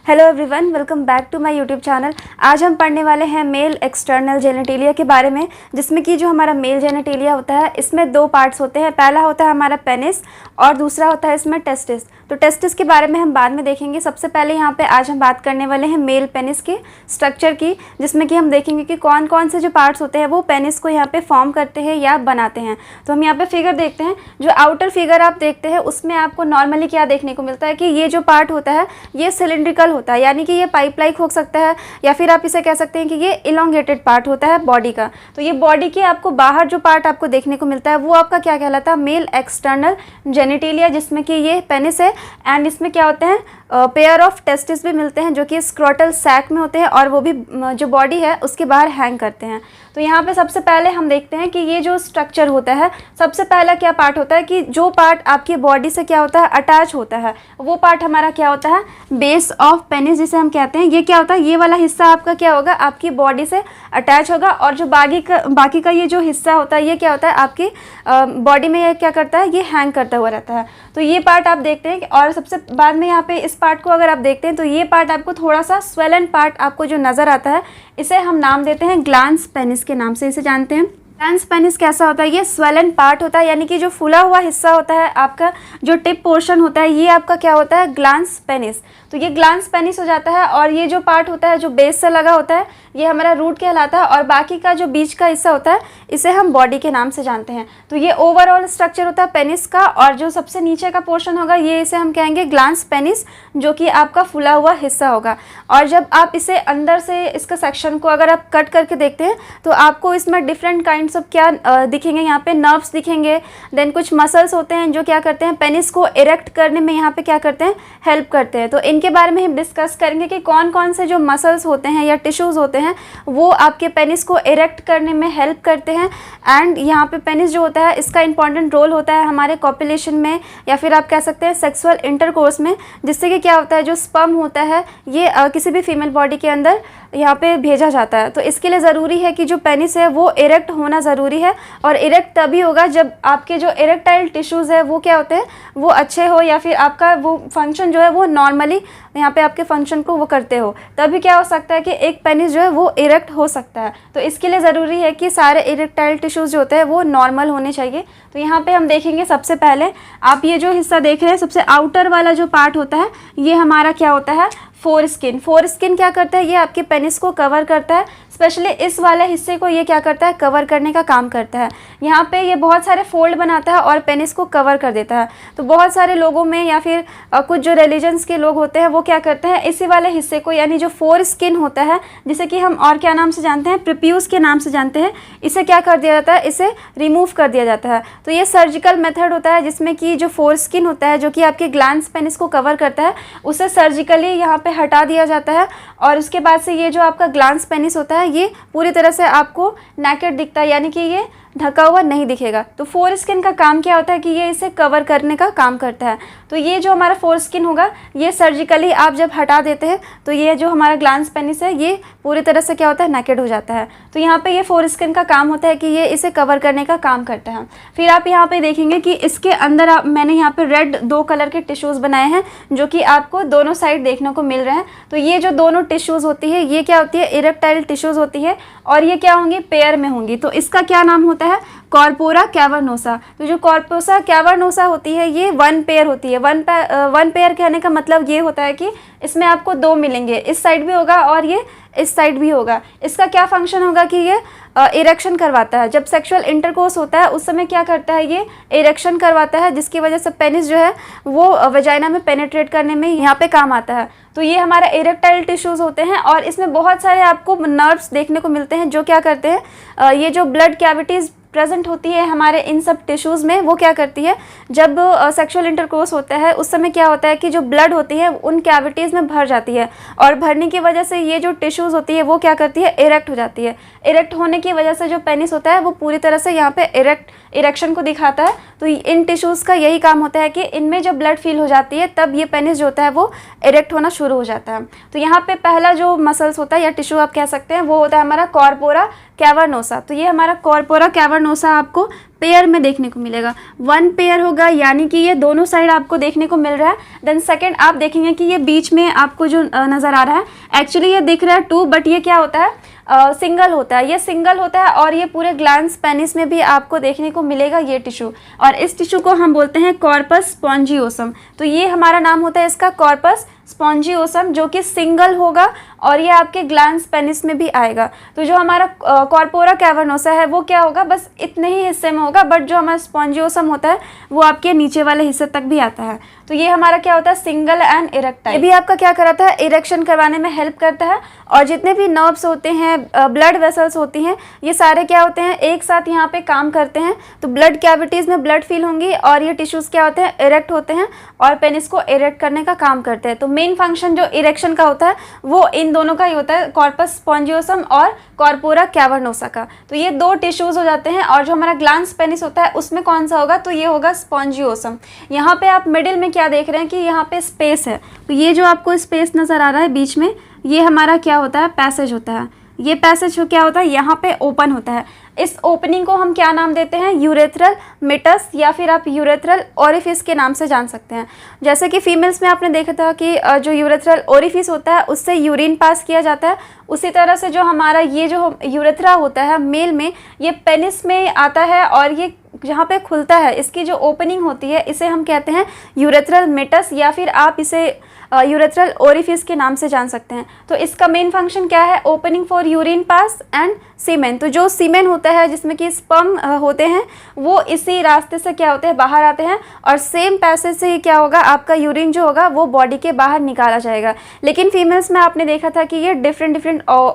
Hello everyone, welcome back to my YouTube channel. आज हम पढ़ने वाले हैं मेल एक्सटर्नल जेनिटेलिया के बारे में, जिसमें कि जो हमारा मेल जेनिटेलिया होता है इसमें दो पार्ट्स होते हैं। पहला होता है हमारा पेनिस और दूसरा होता है इसमें टेस्टिस। तो टेस्टिस के बारे में हम बाद में देखेंगे। सबसे पहले यहाँ पे आज हम बात करने वाले हैं मेल पेनिस के स्ट्रक्चर की, जिसमें कि हम देखेंगे कि कौन कौन से जो पार्ट्स होते हैं वो पेनिस को यहाँ पे फॉर्म करते हैं या बनाते हैं। तो हम यहाँ पे फिगर देखते हैं। जो आउटर फिगर आप देखते हैं उसमें आपको नॉर्मली क्या देखने को मिलता है कि ये जो पार्ट होता है ये सिलिंड्रिकल होता है, यानी कि ये पाइप लाइक हो सकता है, या फिर आप इसे कह सकते हैं कि ये इलोंगेटेड पार्ट होता है बॉडी का। तो ये बॉडी के आपको बाहर जो पार्ट आपको देखने को मिलता है वो आपका क्या कहलाता है, मेल एक्सटर्नल जेनिटेलिया, जिसमें कि ये पेनिस है। एंड इसमें क्या होते हैं, पेयर ऑफ टेस्टिस भी मिलते हैं जो कि स्क्रोटल सैक में होते हैं और वो भी जो बॉडी है उसके बाहर हैंग करते हैं। तो यहाँ पे सबसे पहले हम देखते हैं कि ये जो स्ट्रक्चर होता है, सबसे पहला क्या पार्ट होता है कि जो पार्ट आपकी बॉडी से क्या होता है अटैच होता है, वो पार्ट हमारा क्या होता है, बेस ऑफ पेनिस जिसे हम कहते हैं। ये क्या होता है, ये वाला हिस्सा आपका क्या होगा, आपकी बॉडी से अटैच होगा, और जो बाकी का ये जो हिस्सा होता है ये क्या होता है, आपकी बॉडी में ये क्या करता है, ये हैंग करता हुआ रहता है। तो ये पार्ट आप देखते हैं। और सबसे बाद में यहाँ पे इस पार्ट को अगर आप देखते हैं तो ये पार्ट आपको थोड़ा सा स्वेलन पार्ट आपको जो नज़र आता है, इसे हम नाम देते हैं ग्लांस पेनिस के नाम से इसे जानते हैं। ग्लांस पेनिस कैसा होता है, ये स्वेलन पार्ट होता है, यानी कि जो फूला हुआ हिस्सा होता है आपका, जो टिप पोर्शन होता है, ये आपका क्या होता है, ग्लांस पेनिस। तो ये ग्लांस पेनिस हो जाता है। और ये जो पार्ट होता है जो बेस से लगा होता है ये हमारा रूट कहलाता है, और बाकी का जो बीच का हिस्सा होता है इसे हम बॉडी के नाम से जानते हैं। तो ये ओवरऑल स्ट्रक्चर होता है पेनिस का, और जो सबसे नीचे का पोर्शन होगा ये इसे हम कहेंगे ग्लांस पेनिस, जो कि आपका फूला हुआ हिस्सा होगा। और जब आप इसे अंदर से इसका सेक्शन को अगर आप कट करके देखते हैं तो आपको इसमें डिफरेंट काइंड्स ऑफ क्या दिखेंगे, यहाँ पे नर्व्स दिखेंगे, देन कुछ मसल्स होते हैं जो क्या करते हैं, पेनिस को इरेक्ट करने में यहाँ पे क्या करते हैं, हेल्प करते हैं। तो इनके बारे में हम डिस्कस करेंगे कि कौन कौन से जो मसल्स होते हैं या टिश्यूज़ होते हैं वो आपके पेनिस को इरेक्ट करने में हेल्प करते हैं। एंड यहाँ पे पेनिस जो होता है इसका इंपॉर्टेंट रोल होता है हमारे कॉपुलेशन में, या फिर आप कह सकते हैं सेक्सुअल इंटरकोर्स में, जिससे कि क्या होता है, जो स्पर्म होता है ये किसी भी फीमेल बॉडी के अंदर यहाँ पे भेजा जाता है। तो इसके लिए ज़रूरी है कि जो पेनिस है वो इरेक्ट होना ज़रूरी है, और इरेक्ट तभी होगा जब आपके जो इरेक्टाइल टिश्यूज़ है वो क्या होते हैं, वो अच्छे हो, या फिर आपका वो फंक्शन जो है वो नॉर्मली यहाँ पे आपके फंक्शन को वो करते हो, तभी क्या हो सकता है कि एक पेनिस जो है वो इरेक्ट हो सकता है। तो इसके लिए ज़रूरी है कि सारे इरेक्टाइल टिश्यूज़ जो होते हैं वो नॉर्मल होने चाहिए। तो यहाँ पे हम देखेंगे, सबसे पहले आप ये जो हिस्सा देख रहे हैं, सबसे आउटर वाला जो पार्ट होता है ये हमारा क्या होता है, फोर स्किन। फोर स्किन क्या करता है, ये आपके पेनिस को कवर करता है, स्पेशली इस वाले हिस्से को ये क्या करता है, कवर करने का काम करता है। यहाँ पे ये बहुत सारे फोल्ड बनाता है और पेनिस को कवर कर देता है। तो बहुत सारे लोगों में या फिर कुछ जो रिलीजन्स के लोग होते हैं वो क्या करते हैं, इसी वाले हिस्से को, यानी जो फोर स्किन होता है जिसे कि हम और क्या नाम से जानते हैं, प्रीप्यूस के नाम से जानते हैं, इसे क्या कर दिया जाता है, इसे रिमूव कर दिया जाता है। तो ये सर्जिकल मेथड होता है जिसमें कि जो फोर स्किन होता है जो कि आपके ग्लांस पेनिस को कवर करता है उसे सर्जिकली यहाँ पे हटा दिया जाता है, और उसके बाद से ये जो आपका ग्लांस पेनिस होता है ये पूरी तरह से आपको नेकेड दिखता है, यानी कि ये ढका हुआ नहीं दिखेगा। तो फोर स्किन का काम क्या होता है कि ये इसे कवर करने का काम करता है। तो ये जो हमारा फोर स्किन होगा ये सर्जिकली आप जब हटा देते हैं तो ये जो हमारा ग्लांस पेनिस है ये पूरी तरह से क्या होता है, नेकेड हो जाता है। तो यहाँ पे ये फोर स्किन का काम होता है कि ये इसे कवर करने का काम करता है। फिर आप यहाँ पे देखेंगे कि इसके अंदर मैंने यहाँ पे रेड दो कलर के टिश्यूज़ बनाए हैं जो कि आपको दोनों साइड देखने को मिल रहे हैं। तो ये जो दोनों टिश्यूज़ होती है ये क्या होती है, इरेक्टाइल टिश्यूज़ होती है, और ये क्या होंगी, पेयर में होंगी। तो इसका क्या नाम होता है, कॉर्पोरा कैवर्नोसा। तो जो कॉर्पोरा कैवर्नोसा होती है ये वन पेयर होती है। वन पेयर कहने का मतलब ये होता है कि इसमें आपको दो मिलेंगे, इस साइड भी होगा और ये इस साइड भी होगा। इसका क्या फंक्शन होगा कि ये इरेक्शन करवाता है। जब सेक्सुअल इंटरकोर्स होता है उस समय क्या करता है, ये इरेक्शन करवाता है, जिसकी वजह से पेनिस जो है वो वजाइना में पेनिट्रेट करने में यहाँ पे काम आता है। तो ये हमारा इरेक्टाइल टिश्यूज़ होते हैं, और इसमें बहुत सारे आपको नर्व्स देखने को मिलते हैं जो क्या करते हैं, ये जो ब्लड कैविटीज़ प्रेजेंट होती है हमारे इन सब टिश्यूज़ में, वो क्या करती है, जब सेक्सुअल इंटरकोर्स होता है उस समय क्या होता है कि जो ब्लड होती है उन कैविटीज़ में भर जाती है, और भरने की वजह से ये जो टिश्यूज़ होती है वो क्या करती है, इरेक्ट हो जाती है। इरेक्ट होने की वजह से जो पेनिस होता है वो पूरी तरह से यहाँ पे इरेक्शन को दिखाता है। तो इन टिश्यूज़ का यही काम होता है कि इनमें जब ब्लड फील हो जाती है तब ये पेनिस जो होता है वो इरेक्ट होना शुरू हो जाता है। तो यहाँ पे पहला जो मसल्स होता है या टिश्यू आप कह सकते हैं वो होता है हमारा कॉर्पोरा कैवर्नोसा। तो ये हमारा कॉर्पोरा कैवर्नोसा आपको पेयर में देखने को मिलेगा, 1 पेयर होगा, यानी कि ये दोनों साइड आपको देखने को मिल रहा है। देन सेकंड आप देखेंगे कि ये बीच में आपको जो नज़र आ रहा है, एक्चुअली ये दिख रहा है 2, बट ये क्या होता है, सिंगल होता है, ये सिंगल होता है। और ये पूरे ग्लैंड्स पेनिस में भी आपको देखने को मिलेगा ये टिश्यू, और इस टिश्यू को हम बोलते हैं कॉर्पस स्पॉन्जियोसम। तो ये हमारा नाम होता है इसका कॉर्पस स्पॉन्जियोसम, जो कि सिंगल होगा और ये आपके ग्लैंड्स पेनिस में भी आएगा। तो जो हमारा कॉर्पोरा कैवर्नोसा है वो क्या होगा, बस इतने ही हिस्से में होगा, बट जो हमारा स्पॉन्जियोसम होता है वो आपके नीचे वाले हिस्से तक भी आता है। तो ये हमारा क्या होता है, सिंगल एंड इरेक्टाइल। ये भी आपका क्या कराता है, इरेक्शन करवाने में हेल्प करता है। और जितने भी नर्व्स होते हैं, ब्लड वेसल्स होती हैं, ये सारे क्या होते हैं, एक साथ यहाँ पे काम करते हैं। तो ब्लड कैविटीज़ में ब्लड फील होंगी और ये टिश्यूज़ क्या होते हैं, इरेक्ट होते हैं और पेनिस को इरेक्ट करने का काम करते हैं। तो मेन फंक्शन जो इरेक्शन का होता है वो इन दोनों का ही होता है, कॉर्पस स्पॉन्जियोसम और कॉर्पोरा कैवर्नोसा का। तो ये 2 टिश्यूज़ हो जाते हैं। और जो हमारा ग्लैंड्स पेनिस होता है उसमें कौन सा होगा, तो ये होगा स्पॉन्जियोसम। यहाँ पे आप मिडिल में क्या देख रहे हैं कि यहाँ पे स्पेस है, तो ये जो आपको स्पेस नज़र आ रहा है बीच में, ये हमारा क्या होता है, पैसेज होता है। ये पैसेज क्या होता है, यहाँ पे ओपन होता है। इस ओपनिंग को हम क्या नाम देते हैं, यूरेथ्रल मिटस, या फिर आप यूरेथ्रल ओरिफिस के नाम से जान सकते हैं। जैसे कि फीमेल्स में आपने देखा था कि जो यूरेथ्रल ओरिफिस होता है उससे यूरिन पास किया जाता है, उसी तरह से जो हमारा ये जो यूरेथ्रा होता है मेल में, ये पेनिस में आता है और ये जहाँ पे खुलता है, इसकी जो ओपनिंग होती है इसे हम कहते हैं यूरेथ्रल मिटस, या फिर आप इसे यूरेथ्रल ओरिफिस के नाम से जान सकते हैं। तो इसका मेन फंक्शन क्या है, opening for urine pass and semen. तो जो सीमेन होता है जिसमें कि स्पर्म होते हैं वो इसी रास्ते से क्या होते हैं, बाहर आते हैं, और सेम पैसेज से ही क्या होगा, आपका यूरिन जो होगा वो बॉडी के बाहर निकाला जाएगा। लेकिन फीमेल्स में आपने देखा था कि ये डिफरेंट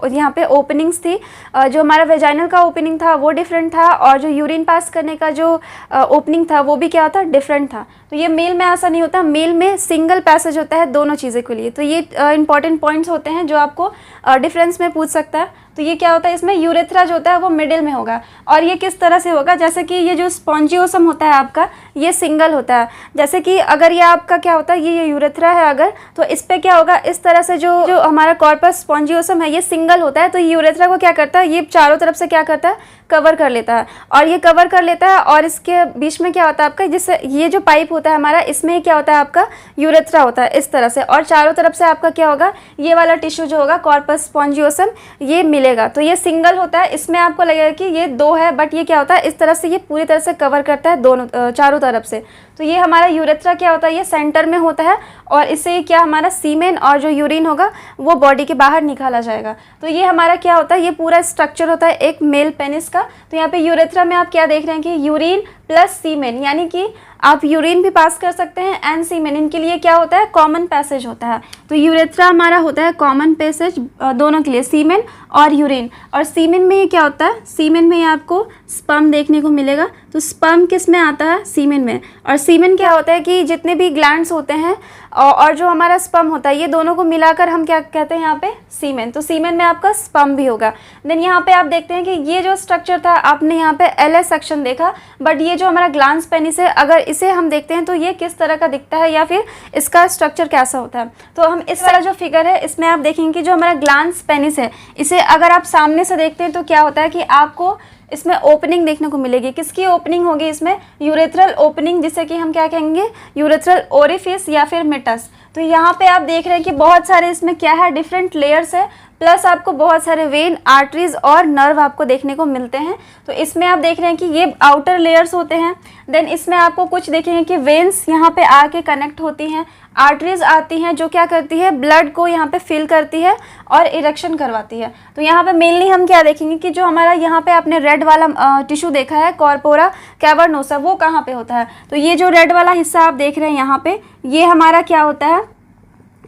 यहाँ पे ओपनिंग्स थी। जो हमारा वेजाइनल का ओपनिंग था वो डिफरेंट था, और जो यूरिन पास करने का जो ओपनिंग था वो भी क्या होता, डिफरेंट था। तो ये मेल में ऐसा नहीं होता, मेल में सिंगल पैसेज होता है दोनों चीज़ें के लिए। तो ये इंपॉर्टेंट पॉइंट्स होते हैं जो आपको डिफरेंस में पूछ सकता है। तो ये क्या होता है, इसमें यूरेथ्रा जो होता है वो मिडिल में होगा। और ये किस तरह से होगा, जैसे कि ये जो स्पॉन्जियोसम होता है आपका, ये सिंगल होता है। जैसे कि अगर ये आपका क्या होता है, ये यूरेथ्रा है अगर, तो इस पर क्या होगा, इस तरह से जो हमारा कॉर्पस स्पॉन्जियोसम है ये सिंगल होता है। तो यूरेथ्रा को क्या करता है, ये चारों तरफ से क्या करता है, कवर कर लेता है, और ये कवर कर लेता है। और इसके बीच में क्या होता है आपका, जिससे ये जो पाइप होता है हमारा, इसमें क्या होता है आपका यूरेथ्रा होता है इस तरह से, और चारों तरफ से आपका क्या होगा, ये वाला टिश्यू जो होगा कॉर्पस स्पॉन्जियोसम ये मिलेगा। तो ये सिंगल होता है, इसमें आपको लगेगा कि ये 2 है, बट ये क्या होता है, इस तरह से ये पूरी तरह से कवर करता है दोनों चारों तरफ से। तो ये हमारा यूरेथ्रा क्या होता है, ये सेंटर में होता है, और इससे क्या हमारा सीमेन और जो यूरिन होगा वो बॉडी के बाहर निकाला जाएगा। तो ये हमारा क्या होता है, ये पूरा स्ट्रक्चर होता है एक मेल पेनिस का। तो यहाँ पे यूरेथ्रा में आप क्या देख रहे हैं कि यूरिन प्लस सीमेन, यानी कि आप यूरिन भी पास कर सकते हैं एंड सीमेन, इनके लिए क्या होता है, कॉमन पैसेज होता है। तो यूरेथ्रा हमारा होता है कॉमन पैसेज दोनों के लिए, सीमेन और यूरिन। और सीमेन में ये क्या होता है, सीमेन में आपको स्पर्म देखने को मिलेगा। तो स्पर्म किस में आता है, सीमेन में। और सीमेन क्या होता है कि जितने भी ग्लैंड्स होते हैं और जो हमारा स्पर्म होता है, ये दोनों को मिलाकर हम क्या कहते हैं यहाँ पे, सीमेन। तो सीमेन में आपका स्पर्म भी होगा। देन यहाँ पे आप देखते हैं कि ये जो स्ट्रक्चर था, आपने यहाँ पे एलएस सेक्शन देखा, बट ये जो हमारा ग्लैंड्स पेनिस है, अगर इसे हम देखते हैं तो ये किस तरह का दिखता है, या फिर इसका स्ट्रक्चर कैसा होता है। तो हम इस तरह जो फिगर है इसमें आप देखेंगे कि जो हमारा ग्लैंड्स पेनिस है, इसे अगर आप सामने से देखते हैं तो क्या होता है कि आपको इसमें ओपनिंग देखने को मिलेगी। किसकी ओपनिंग होगी इसमें, यूरेथ्रल ओपनिंग, जिसे कि हम क्या कहेंगे, यूरेथ्रल ओरिफिस या फिर मिटस। तो यहाँ पे आप देख रहे हैं कि बहुत सारे इसमें क्या है, डिफरेंट लेयर्स है, प्लस आपको बहुत सारे वेन, आर्टरीज और नर्व आपको देखने को मिलते हैं। तो इसमें आप देख रहे हैं कि ये आउटर लेयर्स होते हैं। देन इसमें आपको कुछ देखेंगे कि वेन्स यहाँ पे आके कनेक्ट होती हैं, आर्टरीज आती हैं जो क्या करती है, ब्लड को यहाँ पे फिल करती है और इरेक्शन करवाती है। तो यहाँ पे मेनली हम क्या देखेंगे कि जो हमारा यहाँ पे आपने रेड वाला टिश्यू देखा है कॉर्पोरा कैवर्नोसा, वो कहाँ पे होता है। तो ये जो रेड वाला हिस्सा आप देख रहे हैं यहाँ पे, ये हमारा क्या होता है,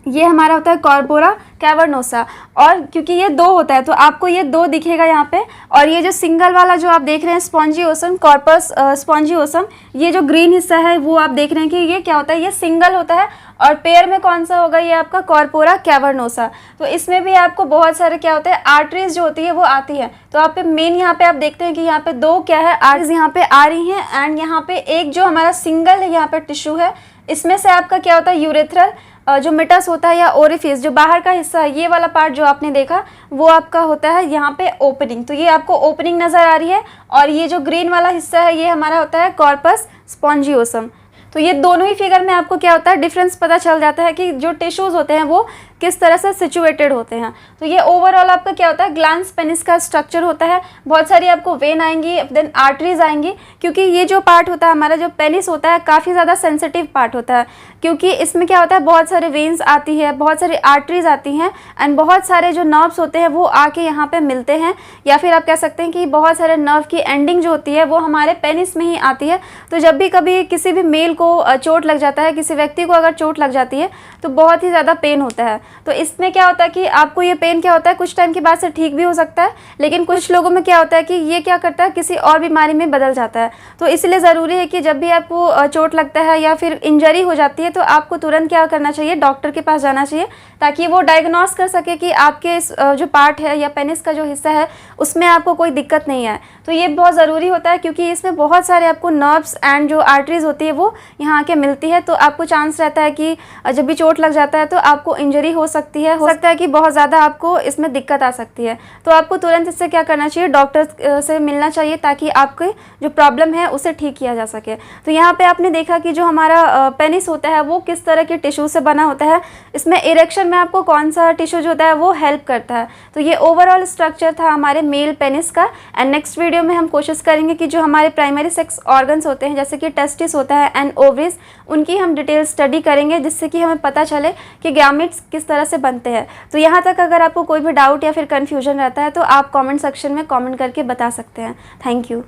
ये हमारा होता है कॉर्पोरा कैवर्नोसा। और क्योंकि ये 2 होता है तो आपको ये 2 दिखेगा यहाँ पे। और ये जो सिंगल वाला जो आप देख रहे हैं स्पॉन्जियोसम, कॉर्पस स्पॉन्जियोसम, ये जो ग्रीन हिस्सा है वो आप देख रहे हैं कि ये क्या होता है, ये सिंगल होता है। और पेयर में कौन सा होगा, ये आपका कॉर्पोरा कैवर्नोसा। तो इसमें भी आपको बहुत सारे क्या होते हैं, आर्टरीज जो होती है वो आती है। तो आप मेन यहाँ पे आप देखते हैं कि यहाँ पे 2 क्या है, आर्टरीज यहाँ पे आ रही हैं, एंड यहाँ पे एक जो हमारा सिंगल है यहाँ पे टिश्यू है, इसमें से आपका क्या होता है, यूरेथ्रल जो मिटस होता है या ओरिफिस, जो बाहर का हिस्सा है, ये वाला पार्ट जो आपने देखा वो आपका होता है यहाँ पे ओपनिंग। तो ये आपको ओपनिंग नज़र आ रही है, और ये जो ग्रीन वाला हिस्सा है ये हमारा होता है कॉर्पस स्पॉन्जियोसम। तो ये दोनों ही फिगर में आपको क्या होता है, डिफरेंस पता चल जाता है कि जो टिश्यूज़ होते हैं वो किस तरह से सिचुएटेड होते हैं। तो ये ओवरऑल आपका क्या होता है, ग्लैंस पेनिस का स्ट्रक्चर होता है। बहुत सारी आपको वेन आएंगी, देन आर्टरीज आएंगी, क्योंकि ये जो पार्ट होता है हमारा, जो पेनिस होता है, काफ़ी ज़्यादा सेंसिटिव पार्ट होता है, क्योंकि इसमें क्या होता है, बहुत सारे वेन्स आती है, बहुत सारी आर्टरीज आती हैं, एंड बहुत सारे जो नर्व्स होते हैं वो आके यहाँ पे मिलते हैं, या फिर आप कह सकते हैं कि बहुत सारे नर्व की एंडिंग जो होती है वो हमारे पेनिस में ही आती है। तो जब भी कभी किसी भी मेल को चोट लग जाता है, किसी व्यक्ति को अगर चोट लग जाती है तो बहुत ही ज़्यादा पेन होता है। तो इसमें क्या होता है कि आपको ये पेन क्या होता है, कुछ टाइम के बाद से ठीक भी हो सकता है, लेकिन कुछ लोगों में क्या होता है कि ये क्या करता है, किसी और बीमारी में बदल जाता है। तो इसलिए ज़रूरी है कि जब भी आपको चोट लगता है या फिर इंजरी हो जाती है तो आपको तुरंत क्या करना चाहिए, डॉक्टर के पास जाना चाहिए, ताकि वो डायग्नोस कर सके कि आपके जो पार्ट है या पेनिस का जो हिस्सा है उसमें आपको कोई दिक्कत नहीं है। तो ये बहुत ज़रूरी होता है, क्योंकि इसमें बहुत सारे आपको नर्व्स एंड जो आर्टरीज होती है वो यहाँ आके मिलती है। तो आपको चांस रहता है कि जब भी चोट लग जाता है तो आपको इंजरी हो सकती है, हो सकता है कि बहुत ज़्यादा आपको इसमें दिक्कत आ सकती है। तो आपको तुरंत इससे क्या करना चाहिए, डॉक्टर से मिलना चाहिए, ताकि आपके जो प्रॉब्लम है उसे ठीक किया जा सके। तो यहाँ पे आपने देखा कि जो हमारा पेनिस होता है वो किस तरह के टिश्यू से बना होता है। इसमें इरेक्शन में आपको कौन सा टिश्यू जो होता है वो हेल्प करता है। तो ये ओवरऑल स्ट्रक्चर था हमारे मेल पेनिस का। एंड नेक्स्ट वीडियो में हम कोशिश करेंगे कि जो हमारे प्राइमरी सेक्स ऑर्गन्स होते हैं, जैसे कि टेस्टिस होता है एंड ओवरीज, उनकी हम डिटेल स्टडी करेंगे, जिससे कि हमें पता चले कि गैमेट्स किस तरह से बनते हैं। तो यहाँ तक अगर आपको कोई भी डाउट या फिर कन्फ्यूजन रहता है तो आप कमेंट सेक्शन में कमेंट करके बता सकते हैं। Thank you.